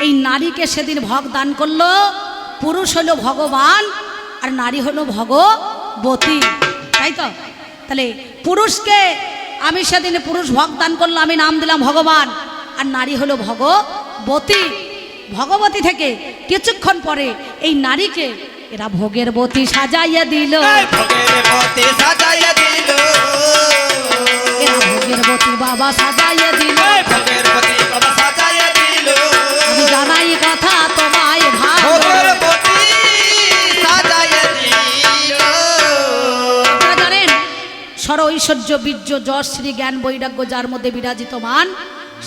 এই নারীকে সেদিন ভোগ দান করলো। পুরুষ হলো ভগবান আর নারী হলো ভগবতী, তাই তো? তাহলে পুরুষকে আমি সেদিন পুরুষ ভোগ দান করলো, আমি নাম দিলাম ভগবান, আর নারী হলো ভগবতী। ভগবতী থেকে কিছুক্ষণ পরে এই নারীকে এরা ভোগের বতী সাজাইয়া দিল, এরা ভোগের বতী বাবা সাজাইয়া দিল। আমি জানাই কথা তোমায় ভালো, আপনারা জানেন সর ঐশ্বর্য বীর্য যশ শ্রী জ্ঞান বৈরাগ্য যার মধ্যে বিরাজিতমান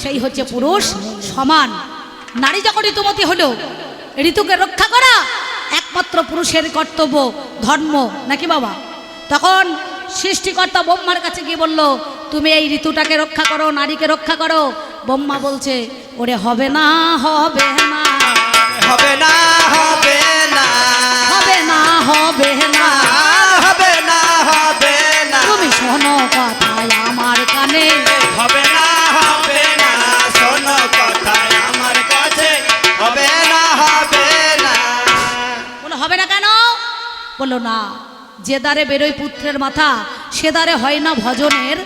সেই হচ্ছে পুরুষ সমান। নারী যখন ঋতুমতী হলো, ঋতুকে রক্ষা করা একমাত্র পুরুষের কর্তব্য ধর্ম, নাকি বাবা? তখন সৃষ্টিকর্তা ব্রহ্মার কাছে গিয়ে বলল, তুমি এই ঋতুটাকে রক্ষা করো, নারীকে রক্ষা করো। ব্রহ্মা বলছে, ওরে হবে না, হবে না, হবে না, হবে না, হবে না, হবে না, হবে না, হবে না, তুমি শোনো কথায় আমার কানে, হবে না, হবে না, শোনো কথায় আমার কাছে, হবে না, হবে না। বলো হবে না কেন? বললো না, যে দ্বারে বেরোয় পুত্রের মাথা সে দ্বারে হয় না ভজনের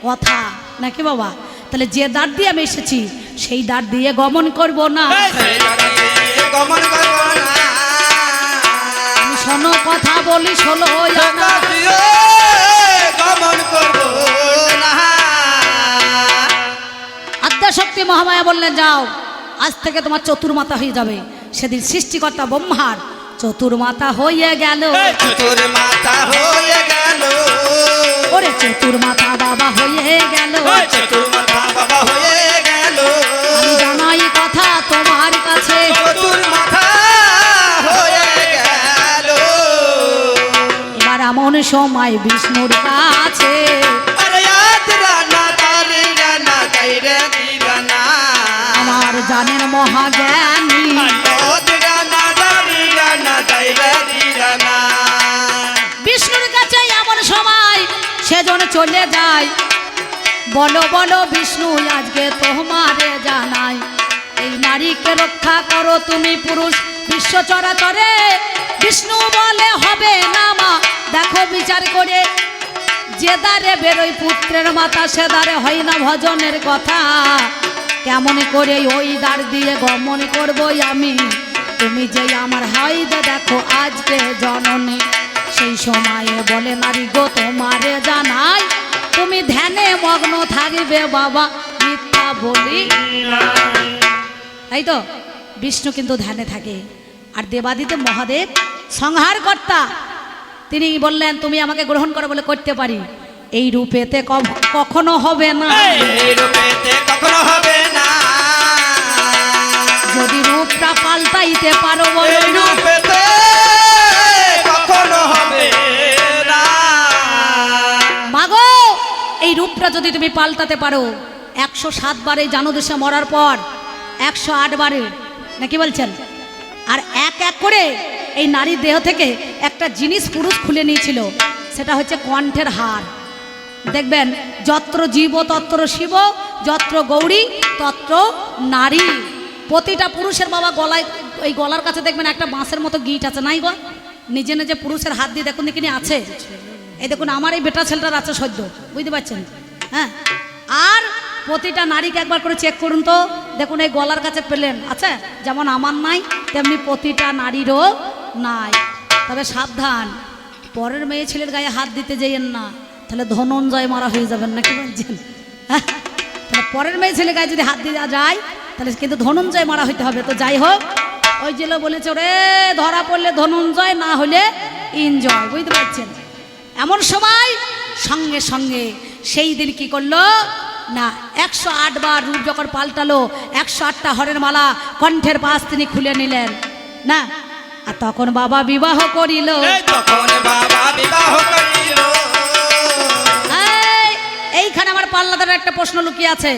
কথা, নাকি বাবা? তাহলে যে দ্বার দিয়ে আমি এসেছি সেই দ্বার দিয়ে গমন করব না, গমন করব না, আমি শোনো কথা বলি শোনো জানা, গমন করব না। আদ্যাশক্তি মহামায়া বললেন, যাও আজ থেকে তোমার চতুর্মাতা হয়ে যাবে। সেদিন সৃষ্টিকর্তা ব্রহ্মার চতুর্মাতা হয়ে গেল, চতুর্মাতা হয়ে গেল, ওরে চতুর্মাতা বাবা হয়ে গেল, চতুর্মাতা বাবা হয়ে গেল। আমি জানাই কথা তোমার কাছে, চতুর্মাতা হয়ে গেল। এবার এমন সময় বিষ্ণুর কাছে আমার জানের মহাজ্ঞানী বিষ্ণুর কাছে এমন সময় সেজন চলে যায়। বলো বলো বিষ্ণু আজকে তোমারে জানাই, এই নারীকে রক্ষা করো তুমি পুরুষ বিশ্ব চরাচরে। বিষ্ণু বলে হবে না মা, দেখো বিচার করে, যে দ্বারে বেরোয় পুত্রের মাতা সে দ্বারে হয় না ভজনের কথা। কেমন করে ওই দ্বার দিয়ে গমন করবো আমি, তুমি যে আমার হাইদে দেখো আজকে জননী। সেই সময়ে বলে নারী গো তোমারে জানাই, তুমি ধ্যানে মগ্ন থাকবে বাবা, মিথ্যা বলি। তাই তো বিষ্ণু কিন্তু ধ্যানে থাকে, আর দেবাদিদেব মহাদেব সংহার কর্তা, তিনি বললেন তুমি আমাকে গ্রহণ করো বলে করতে পারি, এই রূপেতে কখনো হবে না, এই রূপেতে কখনো হবে না, যদি রূপটা পাল্টাইতে পারো এই বলো না, রূপেতে কখনো হবে না। মাগো এই রূপটা যদি তুমি পাল্টাতে পারো, 107 বারে জানুদেশে মরার পর 108 বারে নাকি বলছেন, আর এক এক করে এই নারীর দেহ থেকে একটা জিনিস পুরুষ খুলে নিয়েছিল, সেটা হচ্ছে কণ্ঠের হার। দেখবেন যত্র জীব তত্র শিব, যত্র গৌরী তত্র নারী। প্রতিটা পুরুষের বাবা গলায়, ওই গলার কাছে দেখবেন একটা বাঁশের মতো গিট আছে, নাই গো? নিজে নিজে পুরুষের হাত দিয়ে দেখুন দেখিনি আছে, এই দেখুন আমার এই বেটা ছেলেটার আছে সদ্য, বুঝতে পারছেন? হ্যাঁ, আর প্রতিটা নারীকে একবার করে চেক করুন তো, দেখুন এই গলার কাছে পেলেন আছে, যেমন আমার নাই তেমনি প্রতিটা নারীরও নাই। তবে সাবধান, পরের মেয়ে ছেলের গায়ে হাত দিতে যাইয়েন না, তাহলে ধনঞ্জয় মারা হয়ে যাবেন, নাকি বলছেন? হ্যাঁ, তাহলে পরের মেয়ে ছেলে গায়ে যদি হাত দেওয়া যায় তাহলে কিন্তু ধনঞ্জয় মারা হইতে হবে। তো যাই হোক, ওই জেলে বলেছে ওরে ধরা পড়লে ধনঞ্জয়, না হলে এনজয়, বুঝতে পারছেন? এমন সময় সঙ্গে সঙ্গে সেই দিন কি করলো না, 108 বার রূপ যখন পাল্টালো, 108টা হরের মালা কণ্ঠের পাশ তিনি খুলে নিলেন না, আর তখন বাবা বিবাহ করিল, তখন বাবা বিবাহ করিল। এইখানে আমার পাল্লাদার একটা প্রশ্ন লুকিয়ে আছে।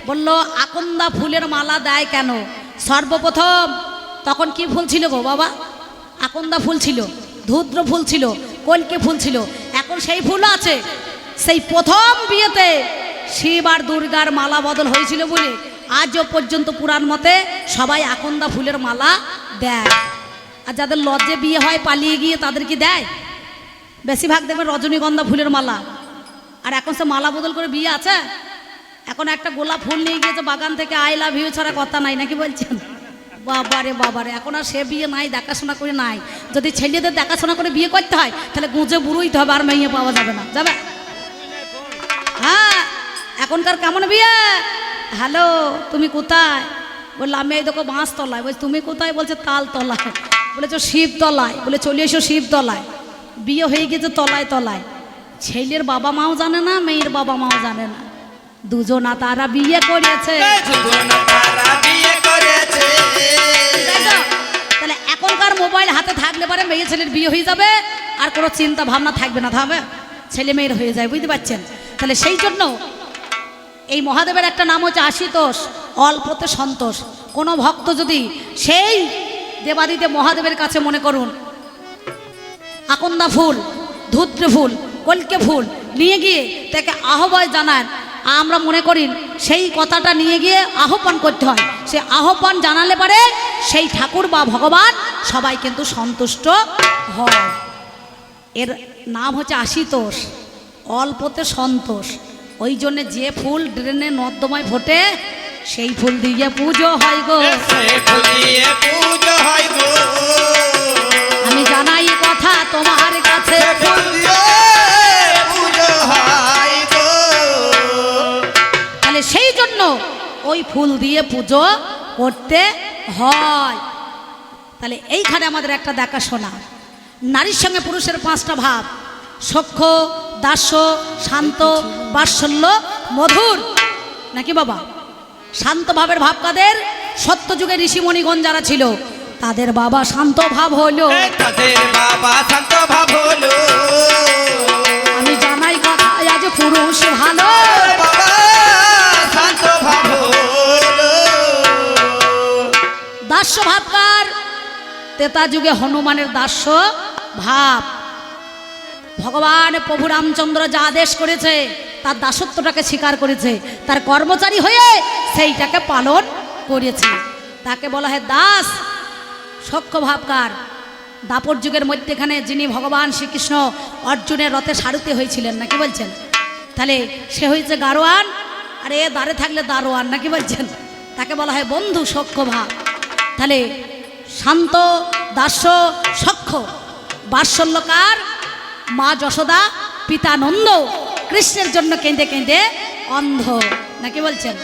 বলল আকন্দা ফুলের মালা দেয় কেন? সর্বপ্রথম তখন কি ফুল ছিল গো বাবা? আকন্দা ফুল ছিল, ধূদ্র ফুল ছিল, কলকে ফুল ছিল, এখন সেই ফুল আছে। সেই প্রথম বিয়েতে শিব আর দুর্গার মালা বদল হয়েছিল বলে আজও পর্যন্ত পুরাণ মতে সবাই আকন্দা ফুলের মালা দেয়। আর যাদের লজ্জে বিয়ে হয় পালিয়ে গিয়ে তাদের কি দেয়? বেশিরভাগ দেখবেন রজনীগন্ধা ফুলের মালা। আর এখন সে মালা বদল করে বিয়ে আছে। এখন একটা গোলাপ ফুল নিয়ে গিয়েছে বাগান থেকে, আই লাভ ইউ ছাড়া কথা নাই, নাকি বলছেন? বাবারে বাবারে, এখন আর সে বিয়ে নাই, দেখাশোনা করে নাই। যদি ছেলেদের দেখাশোনা করে বিয়ে করতে হয় তাহলে গুঁজে বুড়োইতে হবে, আর মেয়ে পাওয়া যাবে না। যাবে? হ্যাঁ, এখনকার কেমন বিয়ে? হ্যালো, তুমি কোথায়? বললাম আমি এই দেখো বাঁশতলায়। বলছি তুমি কোথায়? বলছে তালতলায়। বলেছো শিবতলায়? বলে চলে এসো শিবতলায়। বিয়ে হয়ে গেছে তলায় তলায়। ছেলের বাবা মাও জানে না, মেয়ের বাবা মাও জানে না, দুজনা তারা বিয়ে করেছে। তাহলে এখনকার মোবাইল হাতে থাকলে পরে মেয়ে ছেলের বিয়ে হয়ে যাবে, আর কোনো চিন্তা ভাবনা থাকবে না, থাকবে ছেলে মেয়ের হয়ে যায়, বুঝতে পারছেন? তাহলে সেই জন্য এই মহাদেবের একটা নাম হচ্ছে আশুতোষ, অল্পতে সন্তোষ। কোনো ভক্ত যদি সেই দেবাদিদেব মহাদেবের কাছে মনে করুন আকন্দা ফুল, ধূত্র ফুল, কলকে ফুল নিয়ে গিয়ে তাকে আহ্বান জানান, আমরা মনে করি সেই কথাটা নিয়ে গিয়ে আহ্বান করতে হয়। সে আহ্বান জানালে পারে সেই ঠাকুর বা ভগবান সবাই কিন্তু সন্তুষ্ট হয়। এর নাম হচ্ছে আশুতোষ, অল্পতে সন্তোষ। ওই জন্য যে ফুল ড্রেনে নর্দমায় ফোটে সেই ফুল দিয়ে পুজো হয় গো। আমি জানাই কথা তোমার কাছে, তাহলে সেই জন্য ওই ফুল দিয়ে পুজো করতে হয়। তাহলে এইখানে আমাদের একটা দেখাশোনা, নারীর সঙ্গে পুরুষের 5টা ভাব, সখ্য, দাস্য, শান্ত, বাৎসল্য, মধুর, নাকি বাবা? শান্ত ভাবের ভাব কাদের? সত্য যুগে ঋষিমণিগণ যারা ছিল তাদের বাবা শান্ত ভাব হলো, তাদের বাবা শান্ত ভাব হলো। আমি জানাই কথা আজ পুরুষ ভালো, বাবা শান্ত ভাব হলো। দাস্য ভাবকার? তেতা যুগে হনুমানের দাস্য ভাব। ভগবান প্রভু রামচন্দ্র যা আদেশ করেছে তার দাসত্বটাকে স্বীকার করেছে, তার কর্মচারী হয়ে সেইটাকে পালন করেছে, তাকে বলা হয় দাস। সখ্য ভাবকার দাপর যুগের মধ্যেখানে যিনি ভগবান শ্রীকৃষ্ণ অর্জুনের রথে সারথি হয়েছিলেন, নাকি বলছেন? তাহলে সে হয়েছে গারোয়ান, আর এ দাঁড়ে থাকলে দারোয়ান, নাকি বলছেন? তাকে বলা হয় বন্ধু, সখ্য ভাব। তাহলে শান্ত, দাস্য, সখ্য। বাৎসল্যকার? মা যশোদা, পিতা নন্দ কৃষ্ণের জন্য কেঁদে কেঁদে অন্ধ, নাকি বলছেন?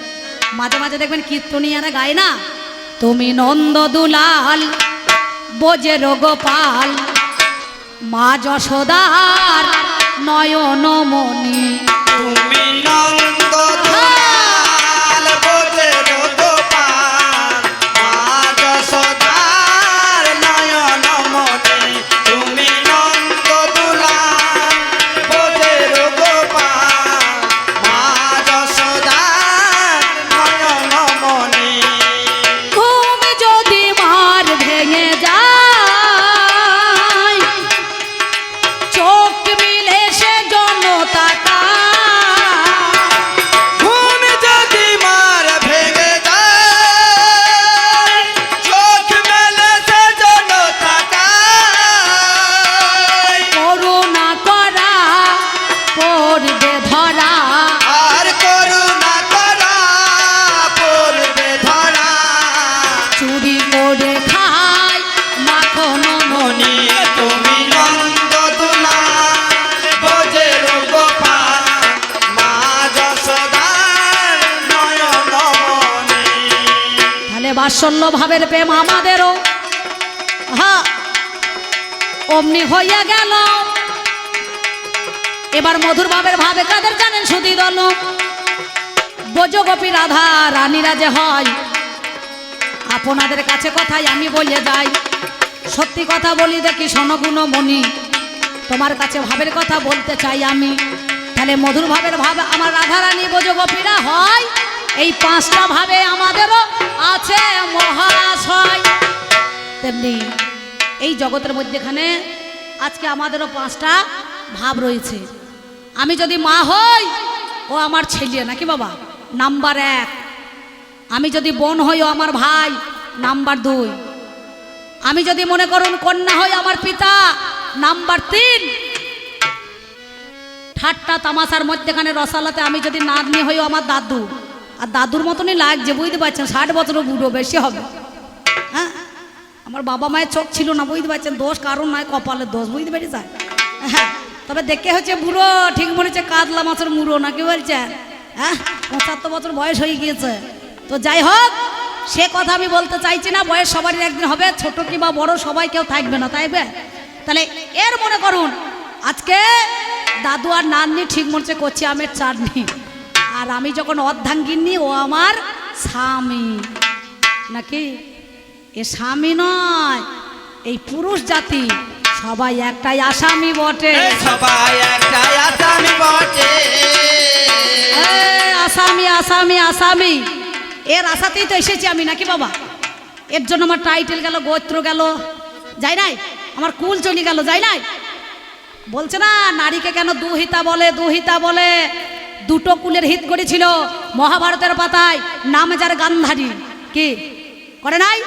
মাঝে মাঝে দেখবেন কীর্তনীয়ারা গায় না, তুমি নন্দ দুলাল বোঝে গোপাল, মা যশোদার নয়ন মণি, তুমি নন্দ দুলাল বোঝে গোপাল, মা যশোদার নয়ন মণি। তুমি নন্দ দুলাল বোঝে গোপাল, মা যশোদার নয়ন মণি। ঘুম যদি মার ভেঙে যায়, চোখ মিলে সে জনতা ঘুম যদি মার ভেঙে যায়, চোখ মেলে সে জনতা কায়। করুণা করা পড়বে ধরা, আর করুণা করা পড়বে ধরা। চুরি করে খায় মাখন মনি, মনি তুমি নন্দ দুলাল বোঝে গোপাল, মা যশোদার নয়ন মণি। তাহলে বাৎসল্য ভাবের প্রেম আমাদেরও হ্যাঁ অমনি হইয়া গেল। এবার মধুর ভাবের ভাবে কাদের জানেন? সুধী দল ব্রজগোপী রাধা রানীরা যে হয়, আপনাদের কাছে কথাই আমি বলে যাই, সত্যি কথা বলি দেখি শোনগুণ মনি, তোমার কাছে ভাবের কথা বলতে চাই আমি। তাহলে মধুর ভাবের ভাবে আমার রাধা রানী ব্রজগোপীরা হয়, এই 5টা ভাবে আমাদেরও আছে মহাশয়। তেমনি এই জগতের মধ্যেখানে আজকে আমাদেরও 5টা ভাব রয়েছে। আমি যদি মা হই, ও আমার ছেলে, নাকি বাবা? নাম্বার 1 আমি যদি বোন হই ও আমার ভাই, নাম্বার 2। আমি যদি মনে করুন কন্যা হই আমার পিতা, নাম্বার 3। ঠাট্টা তামাশার মধ্যেখানে রসালাতে আমি যদি নাতনি হই ও আমার দাদু, আর দাদুর মতনই লাগছে, বুঝতে পারছেন, 60 বছরও বুড়ো বেশি হবে। হ্যাঁ, আমার বাবা মায়ের চোখ ছিল না, বুঝতে পারছেন, দোষ কারণ নয়, কপালের দোষ, বুঝতে পেরেছেন। হ্যাঁ, তবে দেখে হচ্ছে বুড়ো, ঠিক মনে হচ্ছে কাতলা মাছের মুড়ো, না কি বলছেন? হ্যাঁ, 75 বছর বয়স হয়ে গিয়েছে। তো যাই হোক, সে কথা আমি বলতে চাইছি না। বয়স সবারই একদিন হবে, ছোট কিংবা বড় সবাই কেউ থাকবে না, তাইবে? তাহলে এর মনে করুন আজকে দাদু আর নাতনি ঠিক মনে করছি আমের চাটনি, আর আমি যখন অর্ধাঙ্গিনী ও আমার স্বামী, নাকি? এ স্বামী নয়, এই পুরুষ জাতি সবাই একটাই আসামি বটে, সবাই একটাই আসামি বটে। আসামি আসামি আসামি, এর আশাতেই তো এসেছি আমি, নাকি বাবা? এর জন্য আমার টাইটেল গেল, গোত্র গেল, যাই নাই? আমার কুল চলে গেল, যাই নাই? বলছে না নারীকে কেন দুহিতা বলে, দুহিতা বলে? দুটো কুলের হিত করেছিল মহাভারতের পাতায়, নাম যার গান্ধারী, কি করে নাই?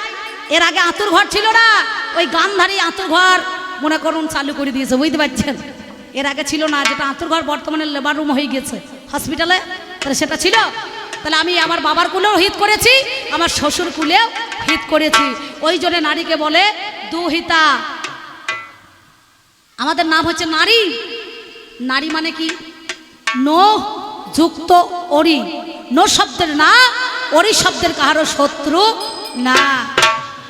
এর আগে আঁতুর ঘর ছিল না, ওই গান্ধারী আঁতুর ঘর মনে করুন চালু করে দিয়েছে, বুঝতে পারছেন? এর আগে ছিল না, যেটা আঁতুর ঘর বর্তমানে লেবার রুম হয়ে গেছে হসপিটালে, তাহলে সেটা ছিল। তাহলে আমি আমার বাবার কুলেও হিত করেছি, আমার শ্বশুর কুলেও হিত করেছি, ওই জন্য নারীকে বলে দুহিতা। আমাদের নাম হচ্ছে নারী। নারী মানে কি? নো যুক্ত অরি, নো শব্দের না, অরি শব্দের কারো শত্রু না।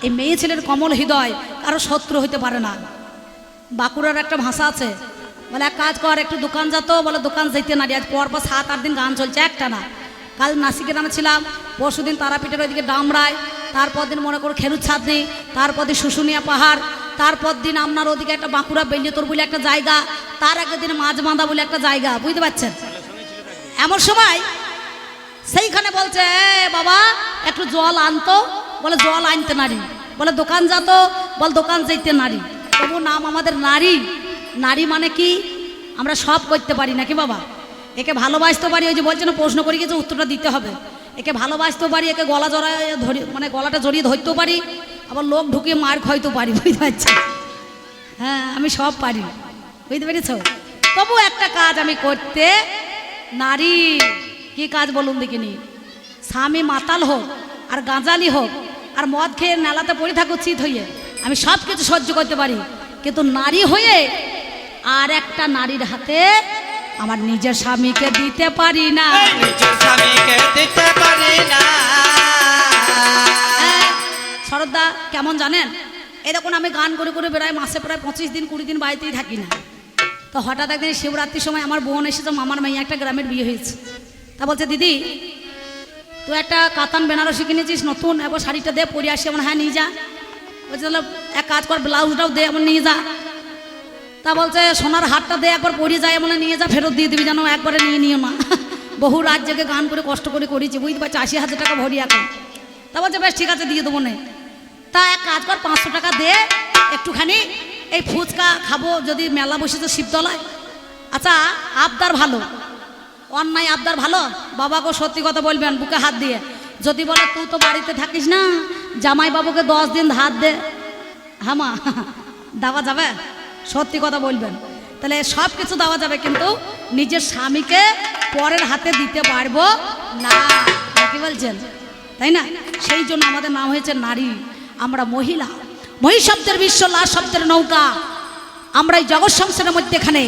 এই মেয়ে ছেলের কমল হৃদয় কারো শত্রু হইতে পারে না। বাঁকুড়ার একটা ভাষা আছে, বলে এক কাজ কর, একটু দোকান যেত, বলে দোকান যেতে নারী। আজ পর 7-8 দিন গান চলছে একটা না। কাল নাসিকের নামে ছিলাম, পরশুদিন তারাপীঠের ওইদিকে ডামরায়, তারপর দিন মনে করো খেরুদ ছাদনি, তারপর দিন শুশুনিয়া পাহাড়, তারপর দিন আপনার ওদিকে একটা বাঁকুড়া বেলিয়তর বলে একটা জায়গা, তার আগের দিন মাঝবাঁধা বলে একটা জায়গা, বুঝতে পারছেন? এমন সময় সেইখানে বলছে বাবা একটু জল আনতো, বলে জল আনতে নারী, বলে দোকান যেত, বল দোকান যেতে নারী। তবু নাম আমাদের নারী। নারী মানে কি? আমরা সব করতে পারি, নাকি বাবা? একে ভালোবাসতে পারি, ওই যে বলছে না প্রশ্ন করে গেছে, উত্তরটা দিতে হবে। একে ভালোবাসতেও পারি, একে গলা জড়ায় ধরি, মানে গলাটা জড়িয়ে ধরতেও পারি, আবার লোক ঢুকিয়ে মার খাইতেও পারি, বুঝতে পারছি? হ্যাঁ, আমি সব পারি, বুঝতে পেরেছ? তবু একটা কাজ আমি করতে নারী। কি কাজ বলুন দেখিনি? স্বামী মাতাল হোক আর গাঁজালি হোক আর মদ খেয়ে নেলাতে পড়ে থাকুক চিত হইয়ে, আমি সব কিছু সহ্য করতে পারি, কিন্তু নারী হয়ে আর একটা নারীর হাতে আমার নিজের স্বামীকে দিতে পারি না, নিজের স্বামীকে দিতে পারি না। শরৎদা কেমন জানেন? এই দেখুন আমি গান করে করে বেড়াই, মাসে প্রায় 25 দিন 20 দিন বাড়িতেই থাকি না। তো হঠাৎ একদিন শিবরাত্রির সময় আমার বোন এসেছে, মামার মেয়ে, একটা গ্রামের বিয়ে হয়েছে। তা বলছে দিদি তুই একটা কাতান বেনারসি কিনেছিস নতুন, একবার শাড়িটা দে পরে আসি। আমার হ্যাঁ নিয়ে যা। বলছে তাহলে এক কাজ কর ব্লাউজটাও দে, আমার নিয়ে যা। তা বলছে সোনার হারটা দে, একবার পরে যায়, এমন নিয়ে যা, ফেরত দিয়ে দিবি, যেন একবারে নিয়ে নিও না। বহু রাত জেগে গান করে কষ্ট করে করেছি, বুঝতে পারছি, 80,000 টাকা ভরি এখন। তা বলছে বেশ ঠিক আছে দিয়ে দেবো না। তা এক কাজ কর 500 টাকা দে, একটুখানি এই ফুচকা খাবো, যদি মেলা বসেছে শিবতলায়। আচ্ছা আবদার ভালো, অন্যায় আবদার ভালো? বাবাকে সত্যি কথা বলবেন বুকে হাত দিয়ে। যদি বলে তুই তো বাড়িতে থাকিস না, জামাই বাবুকে 10 দিন ধার দে, হামা দেওয়া যাবে? সত্যি কথা বলবেন। তাহলে সব কিছু দেওয়া যাবে, কিন্তু নিজের স্বামীকে পরের হাতে দিতে পারবো না, কি বলছেন? তাই না? সেই জন্য আমাদের নাম হয়েছে নারী। আমরা মহিলা, মহি শব্দের বিশ্ব, লা শব্দের নৌকা। আমরা এই জগৎ সংসারের মধ্যেখানে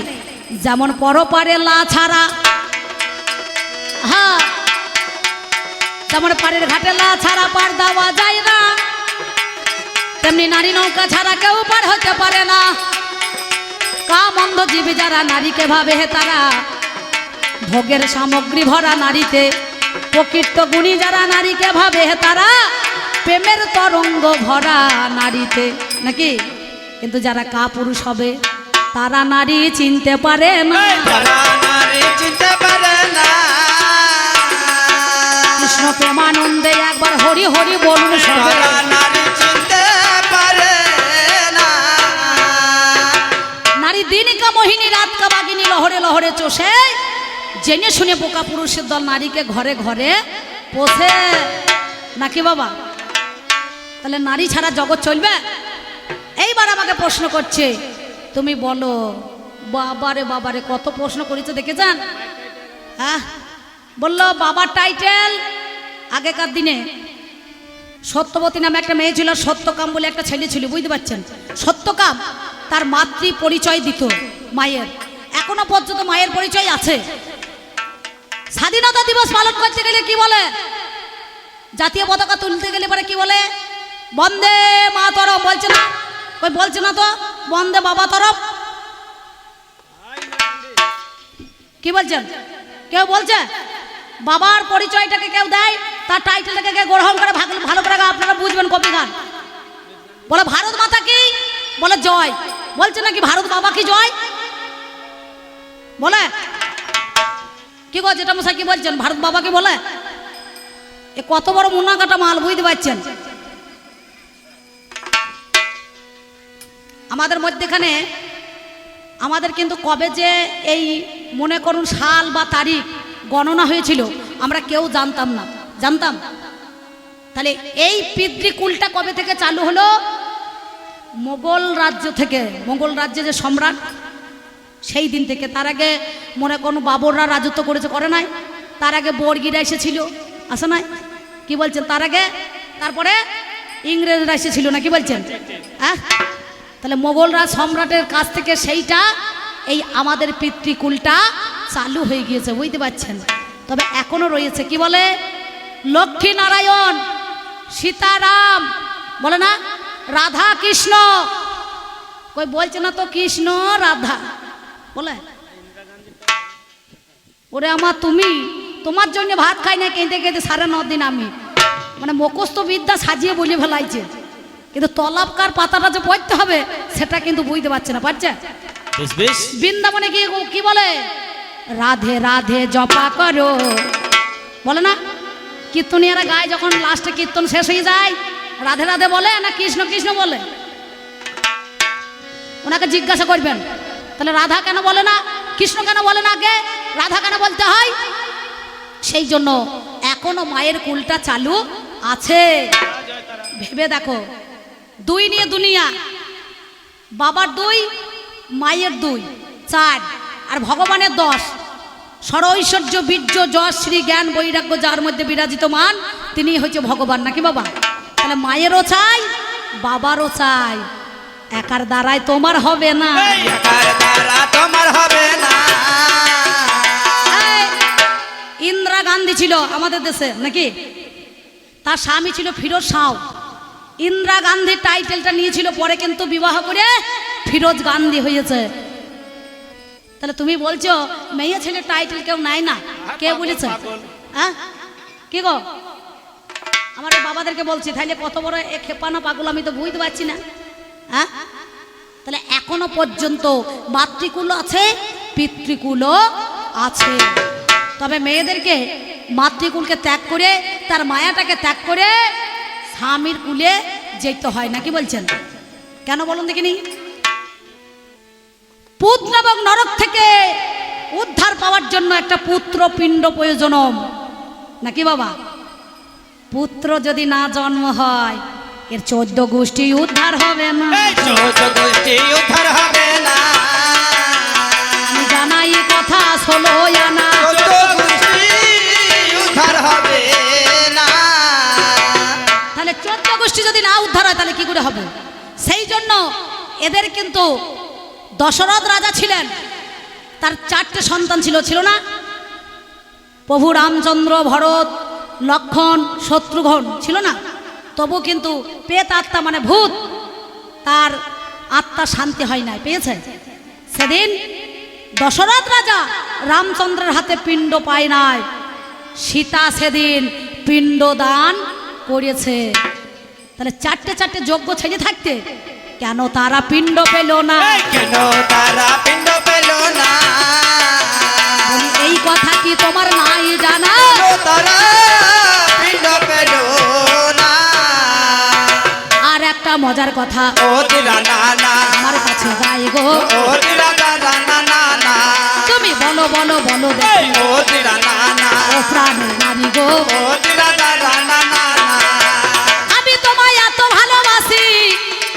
যেমন পরপারে লা ছাড়া, হ্যাঁ যেমন পাড়ের ঘাটে লা ছাড়া পার দেওয়া যায় না, তেমনি নারী নৌকা ছাড়া কেউ পার হতে পারে না। কাম অন্ধ জীবী যারা নারীকে ভাবে তারা ভোগের সামগ্রী ভরা নারীতে, প্রকৃত গুণী যারা নারীকে ভাবে তারা প্রেমের তরঙ্গ ভরা নারীতে, নাকি? কিন্তু যারা কাপুরুষ হবে তারা নারী চিনতে পারে না, তারা নারী চিনতে পারে না। কৃষ্ণ প্রেমানন্দে একবার হরি হরি বলুন সবে, তারা নারী চিনতে পারে না। নারী দিন কা মোহিনী রাত কা বাগিনী লহরে লহরে চষে, জেনে শুনে বোকা পুরুষের দল নারীকে ঘরে ঘরে পোষে। নাকি বাবা? তাহলে নারী ছাড়া জগৎ চলবে? এইবার আমাকে প্রশ্ন করছে, তুমি বলো। বাবারে বাবারে কত প্রশ্ন করেছে দেখেছেন? হ্যাঁ, বললো বাবার টাইটেল। আগেকার দিনে সত্যবতী নামে একটা মেয়ে ছিল, সত্যকাম বলে একটা ছেলে ছিল, বুঝতে পারছেন? সত্যকাম তার মাতৃ পরিচয় দিত মায়ের। এখনো পর্যন্ত মায়ের পরিচয় আছে। স্বাধীনতা দিবস পালন করতে গেলে কি বলে? জাতীয় পতাকা তুলতে গেলে পরে কি বলে? বন্দে মাতরম বলছে না? কই বলছে না তো? বন্দে বাবা তরফ। কি বলছেন? কেউ বলছে? বাবার পরিচয়টাকে কেউ দেয়, তার টাইটেলটাকে কেউ গ্রহণ করে? ভালো করে আপনারা বুঝবেন কবি গান। বলে ভারত মাতা কি? বলে জয়। বলছে নাকি ভারত বাবা কি জয়? বলে কি গো যেটা মশাই কি বলছেন? ভারত বাবা কি বলে? এ কত বড় মুন্না কাটা মাল, বুঝতে পারছেন? আমাদের মধ্যেখানে আমাদের কিন্তু কবে যে এই মনে করুন সাল বা তারিখ গণনা হয়েছিল আমরা কেউ জানতাম না। জানতাম? তাহলে এই পিতৃকুলটা কবে থেকে চালু হলো? মোগল রাজ্য থেকে। মোগল রাজ্যে যে সম্রাট, সেই দিন থেকে। তার আগে মনে করুন বাবররা রাজত্ব করেছে, করে নাই? তার আগে বর্গিরা এসেছিল, আসে নাই? কি বলছেন? তার আগে, তারপরে ইংরেজরা এসেছিল না? কি বলছেন? হ্যাঁ, তাহলে মোগলরা সম্রাটের কাছ থেকে সেইটা এই আমাদের পিতৃকুলটা চালু হয়ে গিয়েছে, বুঝতে পারছেন? তবে এখনো রয়েছে। কি বলে? লক্ষ্মী নারায়ণ, সীতারাম, বলে না? রাধা কৃষ্ণ। কই বলছে না তো কৃষ্ণ রাধা বলে? ওরে আমার, তুমি তোমার জন্য ভাত খাই না কেঁদে কেঁদে 9.5 দিন আমি, মানে মুখস্থ বিদ্যা সাজিয়ে বলে ফেলাইছে, কিন্তু তলাবকার পাতাটা যে পড়তে হবে সেটা কিন্তু বুঝতে পারছে না। পারছে? বৃন্দাবনে গিয়ে কি বলে? রাধে রাধে জপা করো, বলে না? কীর্তনিয়ারা গায় যখন লাস্টে কীর্তন শেষ হয়ে যায়, রাধে রাধে বলে না কৃষ্ণ কৃষ্ণ বলে? ওনাকে জিজ্ঞাসা করবেন, তাহলে রাধা কেন বলে না, কৃষ্ণ কেন বলে না, আগে রাধা কেন বলতে হয়? সেই জন্য এখনো মায়ের কুলটা চালু আছে। ভেবে দেখো, 2 নিয়ে দুনিয়া, বাবার 2, মায়ের 2, 4, আর ভগবানের 10। সরৈশ্বর্য বীর্য যশ শ্রী জ্ঞান বৈরাগ্য যার মধ্যে বিরাজিত মান, তিনি হচ্ছে ভগবান, নাকি বাবা? তাহলে মায়েরও চাই, বাবারও চাই। একার দ্বারাই তোমার হবে না, একার দ্বারা তোমার হবে না। ইন্দিরা গান্ধী ছিল আমাদের দেশে, নাকি? তার স্বামী ছিল ফিরোজ শাহ। ইন্দিরা গান্ধীর টাইটেলটা নিয়েছিল, পরে কিন্তু বিবাহ করে ফিরোজ গান্ধী হয়েছে। তাহলে তুমি বলছো মেয়ে ছেলের টাইটেল কেউ নেয় না? কে বলেছে? হ্যাঁ, কি গো? আমার বাবাদেরকে বলছি, তাহলে কত বড় এ খেপানা পাগল আমি তো বুঝতে পারছি না। হ্যাঁ, তাহলে এখনো পর্যন্ত মাতৃকুল আছে, পিতৃকুলও আছে। তবে মেয়েদেরকে মাতৃকুলকে ত্যাগ করে, তার মায়াটাকে ত্যাগ করে স্বামীর কুলে যেতে হয়, নাকি বলছেন? কেন বলুন দেখিনি? পুত্র এবং নরক থেকে উদ্ধার পাওয়ার জন্য একটা পুত্র পিণ্ড প্রয়োজন, নাকি বাবা? পুত্র যদি না জন্ম হয়, এর 14 গোষ্ঠী উদ্ধার হবে না, 14 গোষ্ঠী উদ্ধার হবে না। আমি জানাই কথা 16 আনা, 14 গোষ্ঠী উদ্ধার হবে না। তাহলে 14 গোষ্ঠী যদি না উদ্ধার হয় তাহলে কি করে হবে? সেই জন্য এদের কিন্তু দশরথ রাজা ছিলেন, তার 4টে সন্তান ছিল, ছিল না? প্রভু রামচন্দ্র, ভরত, লক্ষণ, শত্রুঘ্ন, ছিল না? তবু কিন্তু প্রেত আত্মা মানে ভূত, তার আত্মা শান্তি হয় নাই, পেয়েছে? সেদিন দশরথ রাজা রামচন্দ্রের হাতে পিণ্ড পায় নাই, সীতা সেদিন পিণ্ড দান করেছে। তাহলে 4টে যজ্ঞ ছেড়ে থাকতে কেন তারা পিণ্ড পেল না? কেন তারা পিণ্ড পেল না? এই কথা কি তোমার নাই জানা? তারা পিণ্ড পেল না। আর একটা মজার কথা ও দিলা না না, আমার কাছে গাই গো, ও দিলা না না না না, তুমি বলো বলো বলো দেখি, ও দিলা না না, ও প্রাণের নারী গো, ও দিলা না না না না। তোমায় এত ভালোবাসি।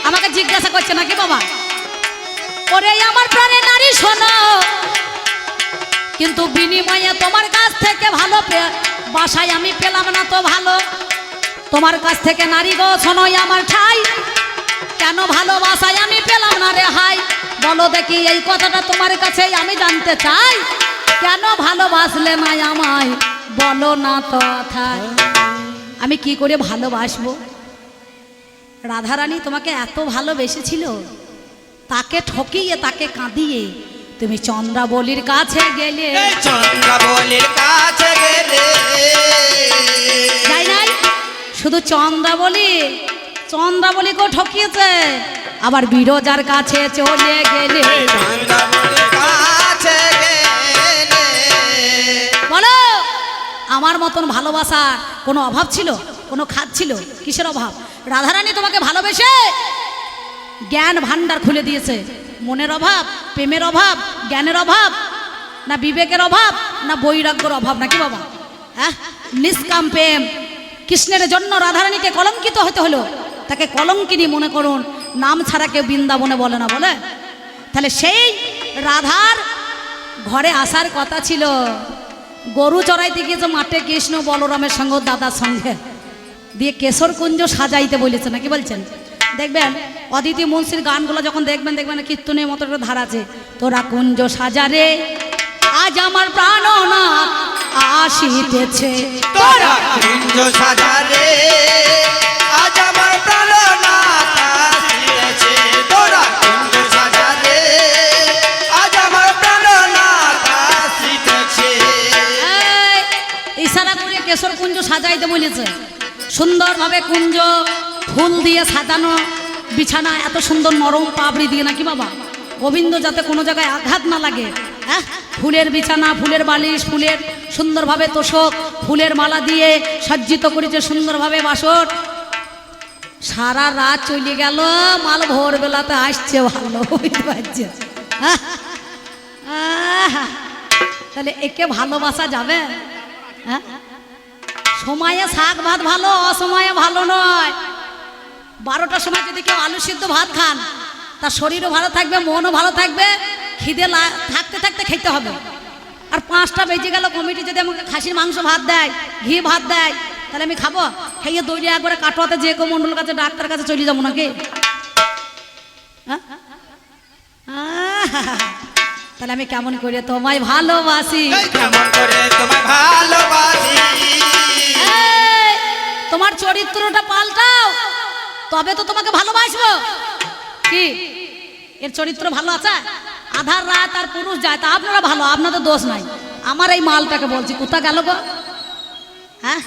আমাকে জিজ্ঞাসা করছে নাকি বাবা? ওরে আমার প্রাণে নারী শোনো, কিন্তু বিনিময়ে তোমার কাছ থেকে ভালো বাসায় আমি পেলাম না তো ভালো। তোমার কাছ থেকে নারী গো শোনোই আমার ঠাই, কেন ভালোবাসায় আমি পেলাম না রে হাই? বলো দেখি এই কথাটা তোমার কাছে আমি জানতে চাই, কেন ভালোবাসলে না আমায় বলো না তো কথায়। আমি কি করে ভালোবাসবো? রাধারানী তোমাকে এত ভালোবেসেছিল, তাকে ঠকিয়ে তাকে কাঁদিয়ে তুমি চন্দ্রাবলীর কাছে গেলে। এই চন্দ্রাবলীর কাছে গেলে, যাই নাই, শুধু চন্দ্রাবলীকেও ঠকিয়েছে, আবার বিরজার কাছে চলে গেলে। এই চন্দ্রাবলীর কাছে গেলে, বলো আমার মতন ভালোবাসার কোনো অভাব ছিল? কোনো খাদ ছিল? কিসের অভাব? রাধারানী তোমাকে ভালোবেসে জ্ঞান ভান্ডার খুলে দিয়েছে। মনের অভাব, প্রেমের অভাব, জ্ঞানের অভাব, না বিবেকের অভাব, না বৈরাগ্যের অভাব নাকি বাবা? হ্যাঁ, নিষ্কাম প্রেম। কৃষ্ণের জন্য রাধারানীকে কলঙ্কিত হতে হলো, তাকে কলঙ্কিনী মনে করুন। নাম ছাড়া কেউ বৃন্দাবনে বলে না, বলে? তাহলে সেই রাধার ঘরে আসার কথা ছিল, গরু চড়াইতে গিয়েছে মাঠে কৃষ্ণ বলরামের সঙ্গে, দাদার সঙ্গে দিয়ে কেশর কুঞ্জ সাজাইতে বলেছে নাকি বলছেন? দেখবেন অদিতি মুন্সির গানগুলো যখন দেখবেন কীর্তনের মতো একটা ধারা আছে, তোরা কুঞ্জ সাজারে আজ আমার প্রাণনাথ আসিতেছে। তোরা কুঞ্জ সাজারে আজ আমার প্রাণনাথ আসিতেছে। তোরা কুঞ্জ সাজারে আজ আমার প্রাণনাথ আসিতেছে। ইশারা করে কেশর কুঞ্জ সাজাইতে বলেছে। সুন্দরভাবে কুঞ্জ ফুল দিয়ে সাজানো, বিছানা এত সুন্দর নরম পাপড়ি দিয়ে নাকি বাবা, গোবিন্দ যাতে কোনো জায়গায় আঘাত না লাগে। হ্যাঁ, ফুলের বিছানা, ফুলের বালিশ, ফুলের সুন্দরভাবে তোষক, ফুলের মালা দিয়ে সজ্জিত করেছে সুন্দরভাবে বাসর। সারা রাত চলে গেল, মাল ভোরবেলাতে আসছে ভালো, বুঝতে পারছে? তাহলে একে ভালোবাসা যাবে? হ্যাঁ, সময়ে শাক ভাত ভালো, অসময়ে ভালো নয়। 12টার সময় যদি কেউ আলু সিদ্ধ ভাত খান, তার শরীরও ভালো থাকবে, মনও ভালো থাকবে, খিদে থাকতে থাকতে খেতে হবে। আর 5টা বেজে গেল, কমিটি যদি আমাকে খাসির মাংস ভাত দেয়, ঘি ভাত দেয়, তাহলে আমি খাবো? খেয়ে দৌড়ে একবারে কাটোয়াতে যে কেউ মন্ডল কাছে, ডাক্তার কাছে চলে যাবো নাকি? তাহলে আমি কেমন করে তোমায় ভালোবাসি, কেমন করে তোমায় ভালোবাসি। তোমার চরিত্রটা পাল্টাও, তবে তো তোমাকে ভালোবাসবো। কি এর চরিত্র ভালো আছে? আধার রাত আর পুরুষ যায়, তা আপনারা ভালো, আপনাদের দোষ নাই। আমার এই মালটাকে বলছি, কোথা গেল গো? হ্যাঁ,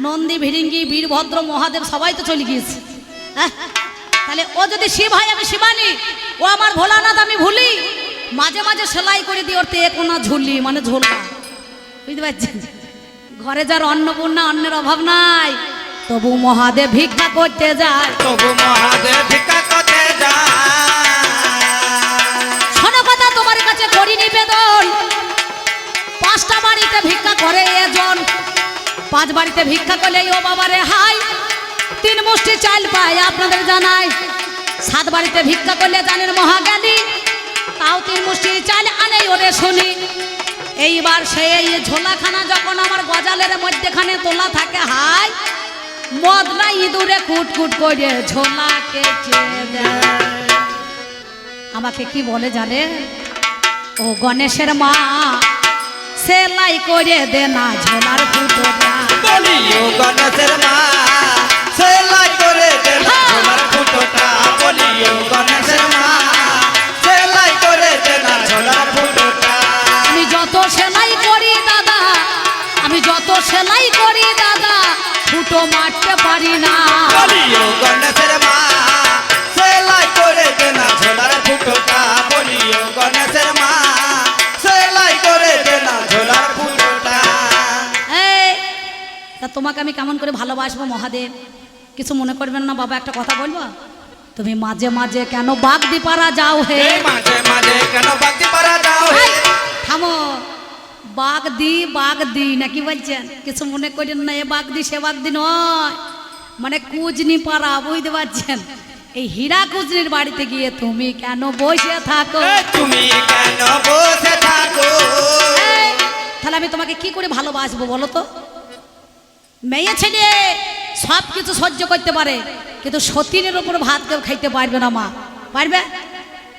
নন্দী, ভিরিঙ্গি, বীরভদ্র, মহাদেব সবাই তো চলে গিয়েছে। হ্যাঁ, তাহলে ও যদি শিব হয় আমি শিবানী, ও আমার ভোলানাথ আমি ভুলি। মাঝে মাঝে সেলাই করে দিই ওর কোনা ঝুলি, মানে ঝোলা, বুঝতে পারছেন? ঘরে যার অন্নপূর্ণা, অন্নের অভাব নাই, তবু মহাদেব ভিক্ষা করতে যায়। তবু মহাদেব ভিক্ষা করতে যায়। শোনো কথা তোমার কাছে করি নিবেদন, 5টা বাড়িতে ভিক্ষা করে এজন, 5 বাড়িতে ভিক্ষা করলে ও বাবারে হাই 3 মুষ্টি চাল পায় আপনাদের জানাই। 7 বাড়িতে ভিক্ষা করলে জানেন মহাজ্ঞানী, তাও 3 মুষ্টি চাল আনে ওরে শুনি। এইবার সেই ঝোলাখানা যখন আমার গজালের মধ্যেখানে তোলা থাকে, হাই মদনা ইঁদুরে কুটকুট করে ঝোলা কেটে দেয়। আমাকে কি বলে জানে? ও গণেশের মা সেলাই করে দে না ঝোলার ফুটোটা। বলি ও গণেশের মা সেলাই করে দে না ঝোলার ফুটোটা। বলি ও গণেশের মা সেলাই করে দে না ঝোলার ফুটোটা। আমি যত সেলাই করি দাদা, আমি যত সেলাই করি দাদা, ফুটো মারতে পারি না। বলি ও গণেশের মা সেলাই করে দে না ঝোলার ফুটোটা। বলি ও গণেশের মা সেলাই করে দে না ঝোলার ফুটোটা। তা তোমাকে আমি কেমন করে ভালোবাসবো মহাদেব? কিছু মনে করবেন না বাবা, একটা কথা বলবো? তুমি মাঝে মাঝে কেন বাগদিপাড়া যাও হে? মাঝে মাঝে কেন বাগদিপাড়া যাও হে? থামো, বাগদি নাকি বলছেন? কিছু মনে করেন না, এ বাগদি সে বাগদি নয়। মানে কুজনি পাড়া, বুঝতে পারছেন? এই হীরা কুজনির বাড়িতে গিয়ে তুমি কেন বসে থাকো? তুমি কেন বসে থাকো? এই, তাহলে আমি তোমাকে কি করে ভালোবাসবো বলো তো? মেয়ে ছেলে সব কিছু সহ্য করতে পারে, কিন্তু সতীনের উপর ভাত কেউ খাইতে পারবে না। মা পারবে?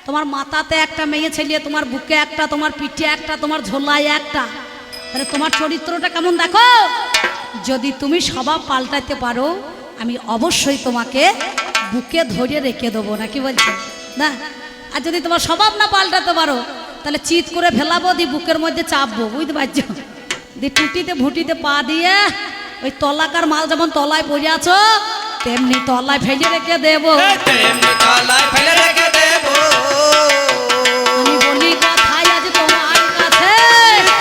তোমার মাথাতে একটা মেয়ে ছেলে, তোমার বুকে একটা, তোমার পিঠে একটা, তোমার ঝোলায় একটা, তাহলে তোমার চরিত্রটা কেমন দেখো। যদি তুমি স্বভাব পাল্টাতে পারো, আমি অবশ্যই তোমাকে বুকে ধরে রেখে দেবো, নাকি বলছেন না? আর যদি তোমার স্বভাব না পাল্টাতে পারো, তাহলে চিৎ করে ফেলাবো, দিয়ে বুকের মধ্যে চাপবো, বুঝতে পারছো? দিয়ে টুটিতে ভুটিতে পা দিয়ে ওই তলাকার মাল যেমন তলায় পড়ে আছো, তেমনি তলায় ফেলে রেখে দেবো। তেমনি তলায় ফেলে রেখে দেবো। আমি বলি কথাই আজ তোমার কাছে,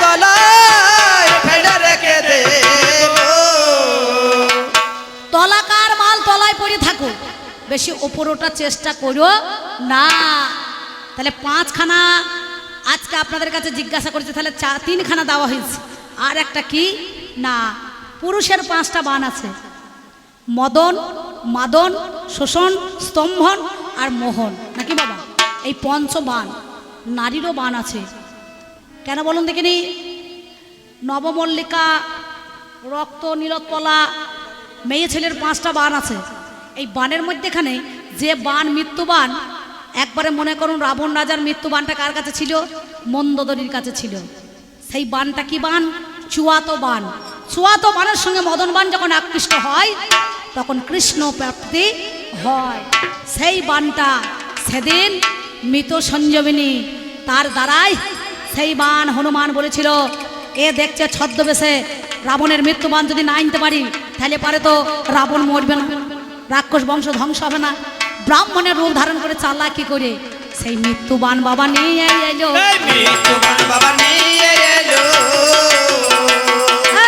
তলায় ফেলে রেখে দেবো। তলাকার মাল তলায় পড়ে থাকো, বেশি ওপর ওঠার চেষ্টা করো না। তাহলে 5খানা আজকে আপনাদের কাছে জিজ্ঞাসা করেছে, তাহলে 3খানা দেওয়া হয়েছে। আর একটা কি না, পুরুষের 5টা বান আছে: মদন, মাদন, শোষণ, স্তম্ভন আর মোহন, নাকি বাবা? এই পঞ্চবান। নারীরও বান আছে, কেন বলুন দেখিনি? নবমল্লিকা, রক্ত, নীলোৎপলা, মেয়ে ছেলের 5টা বান আছে। এই বানের মধ্যেখানে যে বান মৃত্যুবান, একবারে মনে করুন রাবণ রাজার মৃত্যুবানটা কার কাছে ছিল? মন্দোদরীর কাছে ছিল। সেই বানটা কি বান? চুয়াতো বান। চুয়াতো বানের সঙ্গে মদন বান যখন আকৃষ্ট হয়, তখন কৃষ্ণ প্রাপ্তি হয়। সেই বানটা সেদিন মৃত সঞ্জীবিনী, তার দ্বারাই সেই বান হনুমান বলেছিল, এ দেখছে ছদ্মবেশে রাবণের মৃত্যুবান যদি না আনতে পারি, তাহলে পারে তো রাবণ মরবে না, রাক্ষস বংশ ধ্বংস হবে না। ব্রাহ্মণের রূপ ধারণ করে চালাকি করে সেই মৃত্যুবান বাবা নিয়ে এলো। এই মৃত্যুবান বাবা নিয়ে এলো।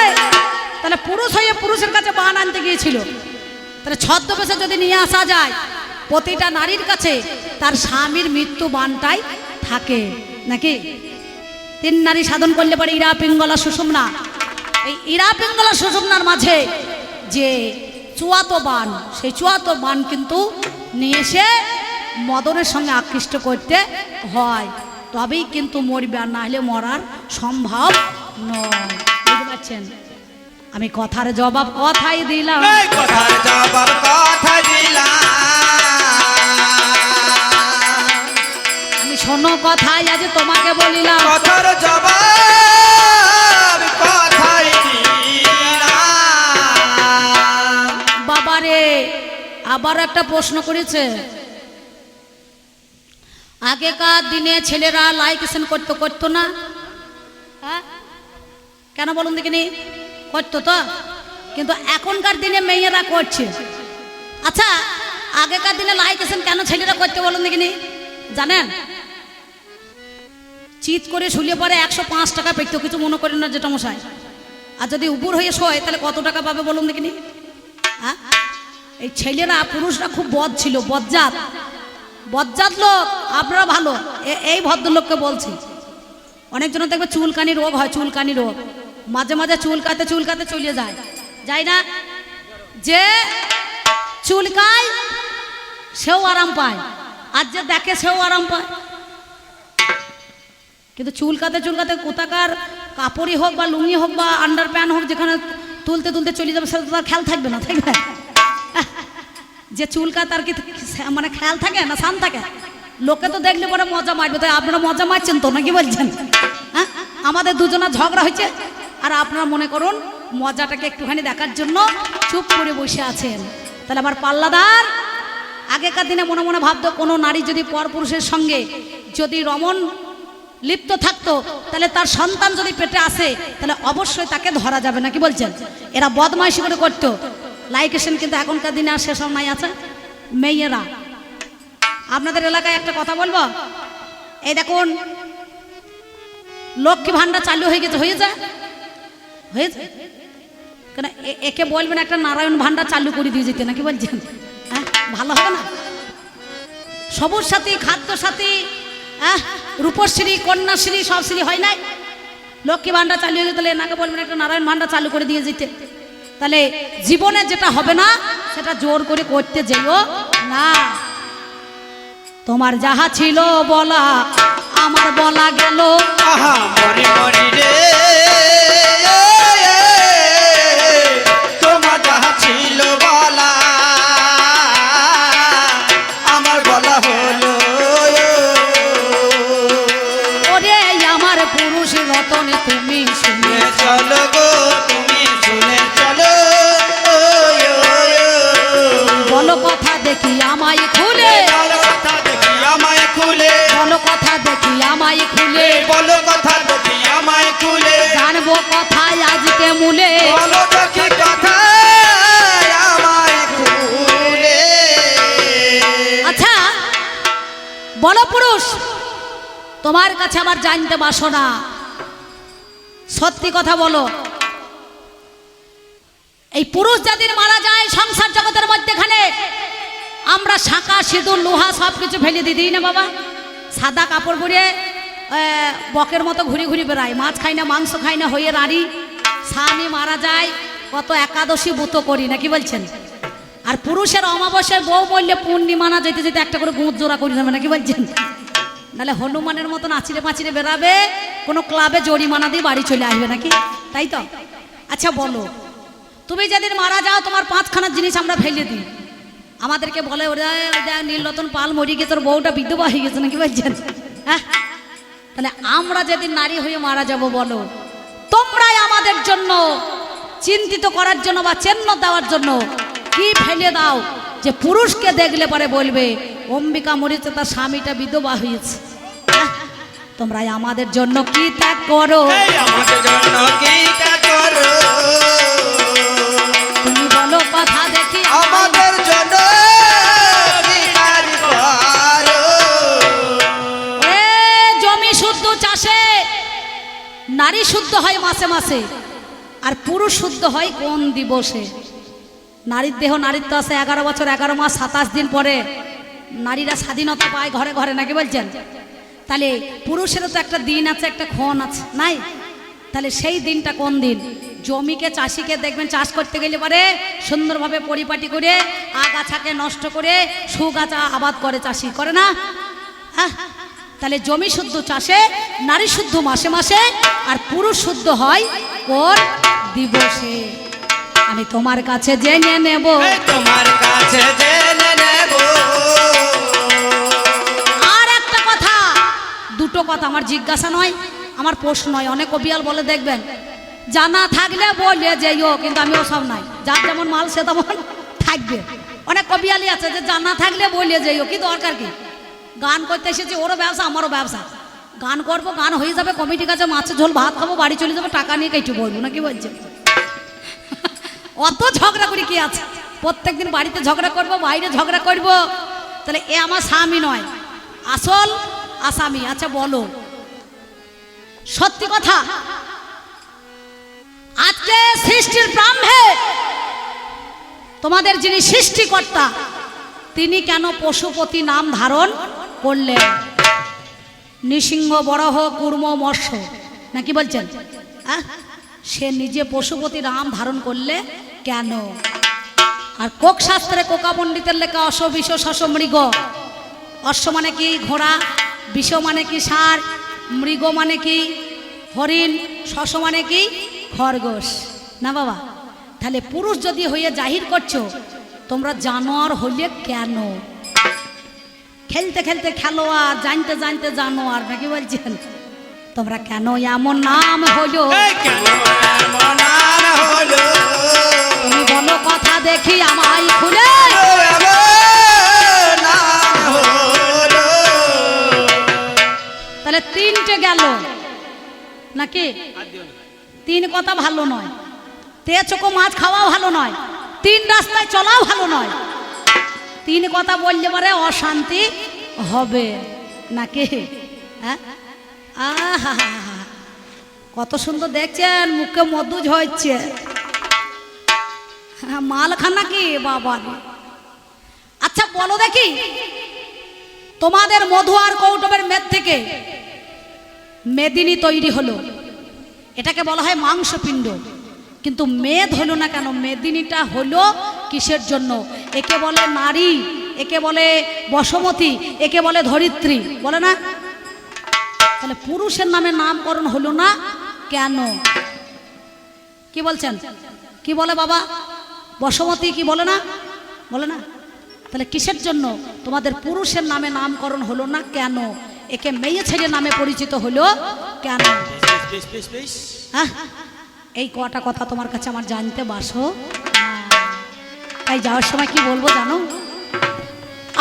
এই, তাহলে পুরুষ হয়ে পুরুষের কাছে বান আনতে গিয়েছিল, তাহলে ছদ্মবেশে যদি নিয়ে আসা যায়, প্রতিটা নারীর কাছে তার স্বামীর মৃত্যু বানটাই থাকে, নাকি? 3 নারী সাধন করলে পরে ইরা, পিঙ্গলা, সুষুম্না। এই ইরা, পিঙ্গলা, সুষুম্নার মাঝে যে চুয়াতো বান, সেই চুয়াতো বান কিন্তু নিয়ে এসে মদনের সঙ্গে আকৃষ্ট করতে হয়, তবেই কিন্তু মরবে, আর না হলে মরার সম্ভব নয়। বুঝতে পারছেন? আমি কথার জবাব কথাই দিলাম। এই কথার জবাব কথা দিলাম। আমি শোনো কথাই আজ তোমাকে বলিলাম। কথার জবাব কথাই দিলাম। বাবারে, আবার একটা প্রশ্ন করেছে, আগেকার দিনে ছেলেরা লাইকেশন করতো না? হ্যাঁ, কেন বলুন দেখিনি? করতো তো, কিন্তু এখনকার দিনে মেয়েরা করছে। আচ্ছা, আগেকার দিনে লাইকেশন কেন ছেলেরা করতে বলুন দেখিনি? জানেন? চিৎ করে শুলিয়ে পরে 105 টাকা পেতো, কিছু মনে করেন না যেটা মশাই। আর যদি উপর হয়ে শোয়, তাহলে কত টাকা পাবে বলুন দেখিনি? হ্যাঁ, এই ছেলেরা, পুরুষরা খুব বদ ছিল, বজ্জাত লোক। আপনারা ভালো, এই ভদ্রলোককে বলছি। অনেকজনের দেখবে চুলকানি রোগ হয়, চুলকানি রোগ, মাঝে মাঝে চুলকাতে চলে যায় না? যে চুলকায় সেও আরাম পায়, আর যে দেখে সেও আরাম পায়। কিন্তু চুলকাতে কোথাকার কাপড়ই হোক বা লুঙ্গি হোক বা আন্ডার প্যান্ট হোক, যেখানে তুলতে চলে যাবে, সেটা তো তার খেয়াল থাকবে না, থাকবে? যে চুলকা তার কি মানে খেয়াল থাকে না, শান থাকে? লোকে তো দেখলে পরে মজা মারবে। তাই আপনারা মজা মারছেন তো, নাকি বলছেন? হ্যাঁ, আমাদের দুজনের ঝগড়া হয়েছে, আর আপনারা মনে করুন মজাটাকে একটুখানি দেখার জন্য চুপ করে বসে আছেন। তাহলে আমার পাল্লাদার আগেকার দিনে মনে মনে ভাবতো, কোনো নারী যদি পরপুরুষের সঙ্গে যদি রমণ লিপ্ত থাকতো, তাহলে তার সন্তান যদি পেটে আসে, তাহলে অবশ্যই তাকে ধরা যাবে, নাকি বলছেন? এরা বদমাইশি করে করতো লাইকেশন। কিন্তু এখনকার দিনে আর সেসব নাই। আছে মেয়েরা, আপনাদের এলাকায় একটা কথা বলবো, এই দেখুন লক্ষ্মী ভান্ডার চালু হয়ে গেছে, হয়েছে কেন? একে বলবেন একটা নারায়ণ ভান্ডার চালু করে দিয়ে যেতে, নাকি বলছেন? হ্যাঁ, ভালো হবে না? সবুজ সাথী, খাদ্য সাথী, রূপশ্রী, কন্যাশ্রী, সব শ্রী হয় নাই? লক্ষ্মী ভান্ডার চালু হয়ে গেলে এনাকে বলবেন একটা নারায়ণ ভান্ডার চালু করে দিয়ে যেতে। তাহলে জীবনে যেটা হবে না সেটা জোর করে করতে যেও না। তোমার যাহা ছিল বলা আমার বলা গেল, আহা মরি মরি রে, তোমার যাহা ছিল বলা আমার বলা হলো। ওরে আমার পুরুষ রতন তুমি শুনে চলো গো তুমি শুনে চলো, বলো কথা দেখি আমায় খুলে, বলো কথা দেখি আমায় খুলে, বলো কথা দেখি আমায় খুলে, বলো কথা দেখি আমায় খুলে, জানবো কথায় আজকে মূলে, বলো দেখি কথা আমায় খুলে। আচ্ছা বলো পুরুষ, তোমার কাছে আবার জানতে বাসনা, সত্যি কথা বলো, এই পুরুষ যাদের মারা যায় সংসার জগতের মধ্যেখানে আমরা শাঁকা সিঁদুর লোহা সব কিছু ফেলে দিই না বাবা, সাদা কাপড় পরে বকের মতো ঘুরি ঘুরি বেড়ায়, মাছ খাই না মাংস খাই না হয়ে রাড়ি, স্বামী মারা যায় কত একাদশী ব্রত করি না, কি বলছেন? আর পুরুষের অমাবস্যায় বউ বললে পূর্ণিমা না যেতে যেতে একটা করে গুঁত জোড়া করি যাবে না, কি বলছেন? নাহলে হনুমানের মতন আছিরে পাঁচিরে বেড়াবে, কোনো ক্লাবে জরিমানা দিয়ে বাড়ি চলে আসবে নাকি, তাই তো? আচ্ছা বলো, তুমি যেদিন মারা যাও তোমার 5খানা জিনিস আমরা ফেলে দিই, আমাদেরকে বলে ওরা নীলরতন পাল মরি গিয়ে তোর বউটা বিধবা হয়ে গেছে নাকি বলছেন? হ্যাঁ, তাহলে আমরা যেদিন নারী হয়ে মারা যাব বলো, তোমরাই আমাদের জন্য চিন্তিত করার জন্য বা চিহ্ন দেওয়ার জন্য কি ফেলে দাও যে পুরুষকে দেখলে পরে বলবে অম্বিকা মরিতে তার স্বামীটা বিধবা হয়েছে। হ্যাঁ, তোমরাই আমাদের জন্য কি ত্যাগ করো, আমাদের জন্য কি ত্যাগ করো, তুমি বলো কথা দেখি আমাদের জন্য কি কাজ করো। এ জমি শুদ্ধ চাষে নারী শুদ্ধ হয় মাসে মাসে, আর পুরুষ শুদ্ধ হয় কোন দিবসে? নারীর দেহ নারীত্ব আছে 11 বছর 11 মাস 27 দিন পরে নারীরা স্বাধীনতা পায় ঘরে ঘরে, নাকি বলছেন? তাহলে পুরুষেরও তো একটা দিন আছে, একটা ক্ষণ আছে, নাই? তাহলে সেই দিনটা কোন দিন? জমিকে চাষিকে দেখবেন চাষ করতে গেলে পরে সুন্দরভাবে পরিপাটি করে আগাছাকে নষ্ট করে সুগাছা আবাদ করে, চাষি করে না? হ্যাঁ, তাহলে জমি শুদ্ধ চাষে, নারী শুদ্ধ মাসে মাসে, আর পুরুষ শুদ্ধ হয় কোন দিবসে? আমি তোমার কাছে জেনে নেব, তোমার কাছে জেনে নেব। আর একটা কথা, দুটো কথা, আমার জিজ্ঞাসা নয়, আমার প্রশ্ন নয়। অনেক কবিয়াল বলে দেখবেন জানা থাকলে বলে যেও, কিন্তু আমি ওসব নাই, যার যেমন মাল সে তেমন থাকবে। অনেক কবিয়ালি আছে যে জানা থাকলে বলে যেও, কি দরকার কি? গান করতে এসেছি, ওরও ব্যবসা আমারও ব্যবসা, গান করবো, গান হয়ে যাবে, কমিটি কাছে মাছের ঝোল ভাত খাবো, বাড়ি চলে যাবো, টাকা নিয়ে কেটে বলবো না, কি বলছে? অত ঝগড়া করি কি আছে? প্রত্যেকদিন বাড়িতে ঝগড়া করব, বাইরে ঝগড়া করব, তাহলে এ আমার স্বামী নয়, আসল আসামি। আচ্ছা বলো সত্যি কথা, আজকে সৃষ্টির ব্রহ্মে তোমাদের যিনি সৃষ্টিকর্তা তিনি কেন পশুপতি নাম ধারণ করলেন? নৃসিংহ বরাহ কুর্ম মৎস্য, নাকি বলছেন? সে নিজে পশুপতি নাম ধারণ করলে কেন? আর কোক শাস্ত্রে কোকা পণ্ডিতের লেখা অশ্ব বিষ শশ মৃগ, অশ্ব মানে কি ঘোড়া, বিষ মানে কি ষাঁড়, মৃগ মানে কি হরিণ, শশ মানে কি খরগোশ, না বাবা? তাহলে পুরুষ যদি হয়ে জাহির করছো তোমরা জানোয়ার হলে কেন? খেলতে খেলতে খেলোয়াড়, জানতে জানতে জানোয়ার, নাকি বলছেন? তোমরা কেন এমন নাম হলো? তুমি বলো কথা দেখি আমায় খুলে, তাহলে 3টে গেল নাকি? 3 কথা ভালো নয়, তেচকো মাছ খাওয়াও ভালো নয়, 3 রাস্তায় চলাও ভালো নয়। 3 কথা বললে পরে অশান্তি হবে নাকি? হ্যাঁ, আহা কত সুন্দর দেখছেন, মুখে মধু ঝরছে, মালখানা কি বাবা? আচ্ছা বলো দেখি, তোমাদের মধু আর কৌটবের মেদ থেকে মেদিনী তৈরি হলো, এটাকে বলা হয় মাংসপিণ্ড, কিন্তু মেদ হলো না কেন? মেদিনীটা হলো কিসের জন্য? একে বলে নারী, একে বলে বসমতী, একে বলে ধরিত্রী, বলে না? তাহলে পুরুষের নামে নামকরণ হলো না কেন? কি বলছেন? কি বলে বাবা? বসমতী কি বলে না? বলে না? তাহলে কিসের জন্য তোমাদের পুরুষের নামে নামকরণ হলো না কেন? একে মেয়ে ছেলে নামে পরিচিত হলো কেন? হ্যাঁ, এই কটা কথা তোমার কাছে আমার জানতে বাসো। তাই যাওয়ার সময় কি বলবো জানো?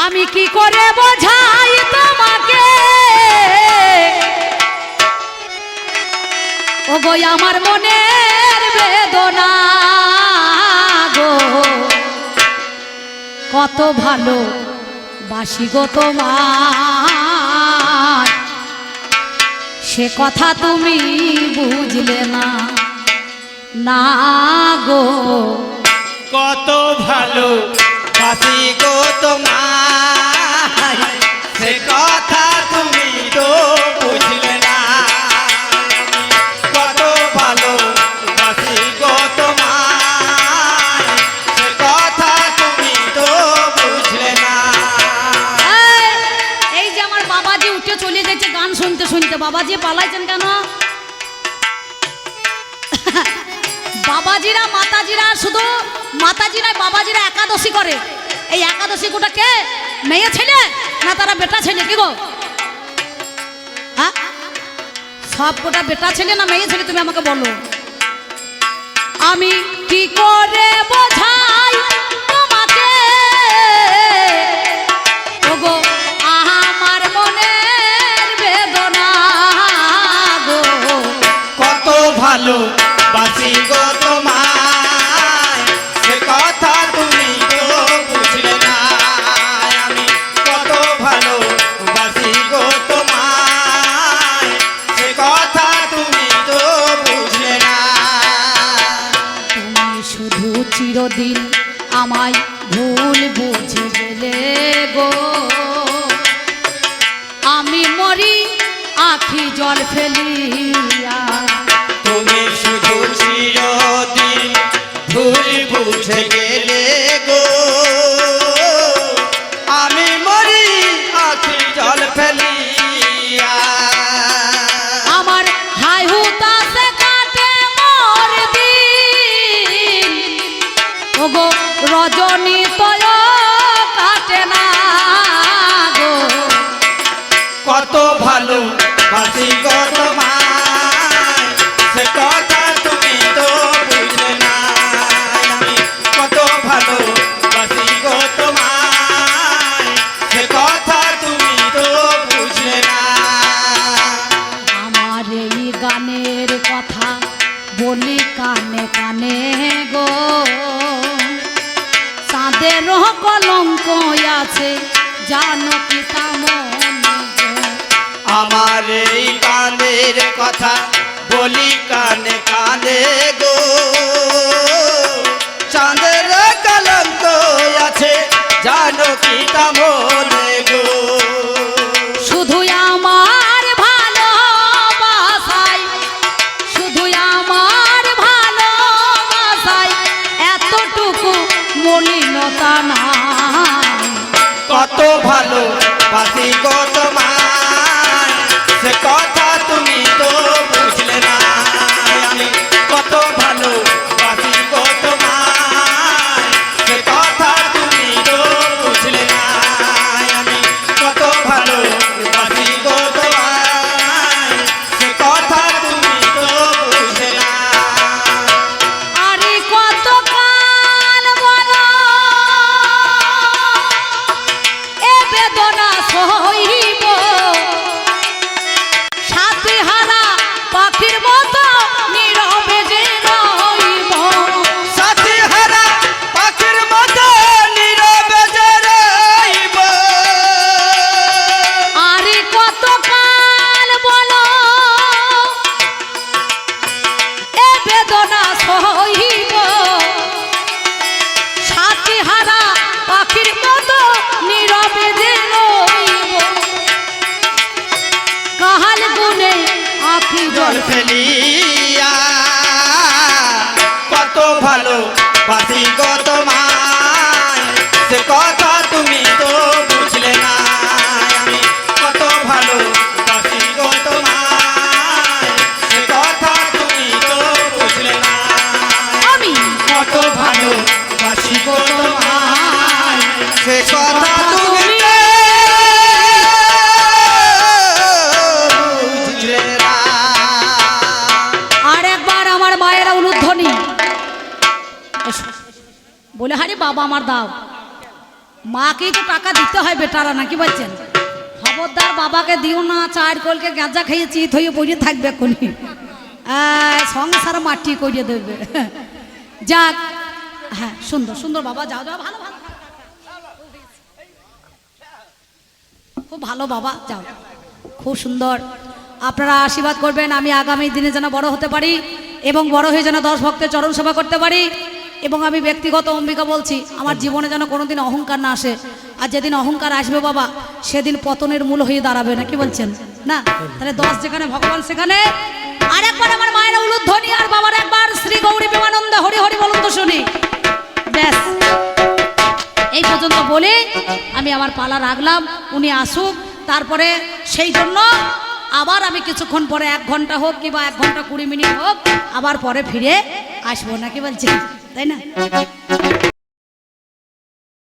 আমি কি করে বোঝাই তোমাকে, ও গো আমার মনের বেদনা গো, কত ভালো বাসি গো তোমার, সে কথা তুমি বুঝলে না, না গো। কত ভালো বাসি গো তোমার, সে কথা তুমি তো বুঝলে না। কত ভালো বাসি গো তোমার, সে কথা তুমি তো বুঝলে না। এই যে আমার বাবাজি উঠে চলে যাচ্ছে গান শুনতে শুনতে, বাবাজি পালাইছেন কেন? বাবাজিরা মাতাজিরা, শুধু মাতাজি নয় বাবাজিরা একাদশী করে। এই একাদশী গোটা কে? মেয়ে ছেলে না তারা বেটা ছেলে? কি গো হ্যাঁ, সব গোটা বেটা ছেলে না মেয়ে ছেলে? তুমি আমাকে বলো। আমি কি করে বোঝাই তোমাকে, ওগো আমার মনের বেদনা গো, কত ভালো বাসি গো তোমার, সে কথা তুমি তো বুঝলে না। আমি কত ভালো বাসি গো তোমার, সে কথা তুমি তো বুঝলে না। তুমি শুধু চিরদিন আমায় ভুল বুঝে গেলে গো, আমি মরি আখি জল ফেলিয়া। তুমি শুধু চিরদিন ভুল বুঝে গেলে গো, আমি মরি আখি জল ফেলিয়া। আমার হাই হুতাশে কাটে মোর দিন, ওগো রজনী তয় কাটে না গো, কত ভালো বাসি গো তোমার, সে কথা তুমি তো বুঝলে না। আমি কত ভালো বাসি গো তোমার, সে কথা তুমি তো বুঝলে না। আমার এই গানের কথা বলি কানে কানে গো, চাঁদের কলঙ্ক আছে জানো কি তা মনে গো। আমার এই গানের কথা বলি কানে কানে গো, চাঁদের কলঙ্ক আছে জানো কি তা মনে গো। শুধু আমার ভালোবাসায়, শুধু আমার ভালোবাসায় এতটুকু মলিনতা নাই। কত ভালো বাসি গো তোমার, সে কথা তুমি তো বুঝলে না। আমি কত ভালো বাসি গো তোমার, সে কথা তুমি তো বুঝলে না। আমি কত ভালো বাসি গো তোমার, সে কথা তুমি তো বুঝলে না। আরে কত কাল বলো এ বেদনা সইব, সাথী হারা পাখির মতো নীরবে যে রইব। সাথী হারা পাখির মতো নীরবে যে রইব। আরে কত কাল বলো এ বেদনা সইব, সাথী হারা পাখির মতো নীরবে যে রইব। বাবা আমার দাও, মাকেই তো টাকা দিতে হয় বেটারা, নাকি বলছেন? খবরদার বাবাকে দিও না, চার কলকে গাঁজা খাইয়ে চিত হয়ে পড়ে থাকবে এখনই, সংসার মাটি করিয়ে দেবে। যাক, হ্যাঁ সুন্দর সুন্দর বাবা, যাও যাও, ভালো ভালো, খুব ভালো বাবা, যাও, খুব সুন্দর। আপনারা আশীর্বাদ করবেন আমি আগামী দিনে যেন বড় হতে পারি এবং বড় হয়ে যেন 10 ভক্তের চরণ সেবা করতে পারি। এবং আমি ব্যক্তিগত অম্বিকা বলছি, আমার জীবনে যেন কোনোদিন অহংকার না আসে। আর যেদিন অহংকার আসবে বাবা, সেদিন পতনের মূল হয়ে দাঁড়াবে, নাকি বলছেন? না, তাহলে 10 যেখানে ভগবান সেখানে। আরেকবার আমার মায়ের উলুধ্বনি আর বাবার একবার শ্রী গৌরী প্রেমানন্দে হরি হরি বলুন তো শুনি। ব্যাস, এই পর্যন্ত বলে আমি আমার পালা রাখলাম, উনি আসুক। তারপরে সেই জন্য আবার আমি কিছুক্ষণ পরে 1 ঘন্টা হোক কিংবা 1 ঘন্টা 20 মিনিট হোক আবার পরে ফিরে আসবো, নাকি বলছেন? তাই না?